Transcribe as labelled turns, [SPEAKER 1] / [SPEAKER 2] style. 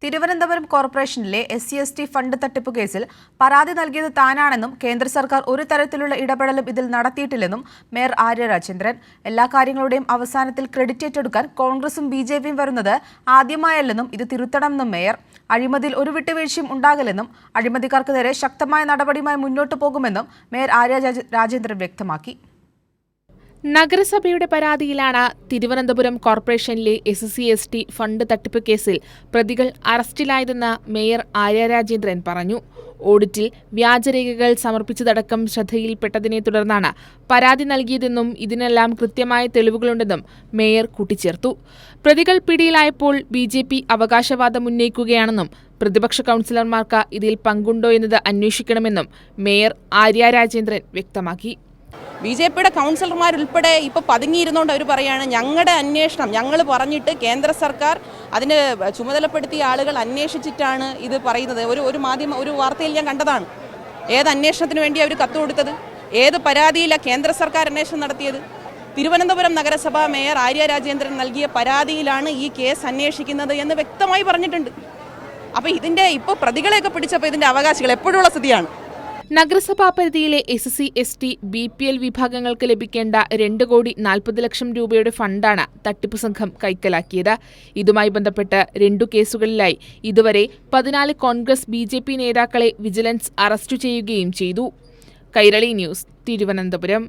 [SPEAKER 1] തിരുവനന്തപുരം കോർപ്പറേഷനിലെ SC/ST fund തട്ടിപ്പ് കേസിൽ പരാതി നൽകിയത് താനാണെന്നും കേന്ദ്ര സർക്കാർ ഒരു തരത്തിലുള്ള ഇടപെടലും ഇതിൽ നടത്തിയിട്ടില്ലെന്നും മേയർ ആര്യ രാജേന്ദ്രൻ. എല്ലാ കാര്യങ്ങളുടെയും അവസാനത്തിൽ ക്രെഡിറ്റ് ഏറ്റെടുക്കാൻ കോൺഗ്രസും BJPയും വരുന്നത് ആദ്യമായല്ലെന്നും ഇത് തിരുത്തണമെന്നും മേയർ. അഴിമതിയിൽ ഒരു വിട്ടുവീഴ്ചയും ഉണ്ടാകില്ലെന്നും അഴിമതിക്കാർക്ക് നേരെ ശക്തമായ നടപടിയുമായി മുന്നോട്ടു പോകുമെന്നും മേയർ ആര്യ രാജേന്ദ്രൻ വ്യക്തമാക്കി.
[SPEAKER 2] നഗരസഭയുടെ പരാതിയിലാണ് തിരുവനന്തപുരം കോർപ്പറേഷനിലെ SC/ST ഫണ്ട് തട്ടിപ്പ് കേസിൽ പ്രതികൾ അറസ്റ്റിലായതെന്ന് മേയർ ആര്യ രാജേന്ദ്രൻ പറഞ്ഞു. ഓഡിറ്റിൽ വ്യാജരേഖകൾ സമർപ്പിച്ചതടക്കം ശ്രദ്ധയിൽപ്പെട്ടതിനെ തുടർന്നാണ് പരാതി നൽകിയതെന്നും ഇതിനെല്ലാം കൃത്യമായ തെളിവുകളുണ്ടെന്നും മേയർ കൂട്ടിച്ചേർത്തു. പ്രതികൾ പിടിയിലായപ്പോൾ BJP അവകാശവാദം ഉന്നയിക്കുകയാണെന്നും പ്രതിപക്ഷ കൗൺസിലർമാർക്ക് ഇതിൽ പങ്കുണ്ടോ എന്നത് അന്വേഷിക്കണമെന്നും മേയർ ആര്യ രാജേന്ദ്രൻ വ്യക്തമാക്കി.
[SPEAKER 3] BJPയുടെ കൗൺസിലർമാരുൾപ്പെടെ ഇപ്പോൾ പതുങ്ങിയിരുന്നുകൊണ്ട് അവർ പറയുകയാണ് ഞങ്ങളുടെ അന്വേഷണം ഞങ്ങൾ പറഞ്ഞിട്ട് കേന്ദ്ര സർക്കാർ അതിന് ചുമതലപ്പെടുത്തിയ ആളുകൾ അന്വേഷിച്ചിട്ടാണ് ഇത് പറയുന്നത്. ഒരു വാർത്തയിൽ ഞാൻ കണ്ടതാണ്. ഏത് അന്വേഷണത്തിന് വേണ്ടി അവർ കത്ത് കൊടുത്തത്, ഏത് പരാതിയിലാണ് കേന്ദ്ര സർക്കാർ അന്വേഷണം നടത്തിയത്? തിരുവനന്തപുരം നഗരസഭ മേയർ ആര്യ രാജേന്ദ്രൻ നൽകിയ പരാതിയിലാണ് ഈ കേസ് അന്വേഷിക്കുന്നത് എന്ന് വ്യക്തമായി പറഞ്ഞിട്ടുണ്ട്. അപ്പോൾ ഇപ്പോൾ പ്രതികളെയൊക്കെ പിടിച്ചപ്പോൾ ഇതിൻ്റെ അവകാശികൾ എപ്പോഴുള്ള സ്ഥിതിയാണ്.
[SPEAKER 2] നഗരസഭാ പരിധിയിലെ SC/ST BPL വിഭാഗങ്ങൾക്ക് ലഭിക്കേണ്ട 2,40,00,000 രൂപയുടെ ഫണ്ടാണ് തട്ടിപ്പ് സംഘം കൈക്കലാക്കിയത്. ഇതുമായി ബന്ധപ്പെട്ട് 2 കേസുകളിലായി ഇതുവരെ 14 കോൺഗ്രസ് BJP നേതാക്കളെ വിജിലൻസ് അറസ്റ്റ് ചെയ്യുകയും ചെയ്തു. കൈരളി ന്യൂസ്, തിരുവനന്തപുരം.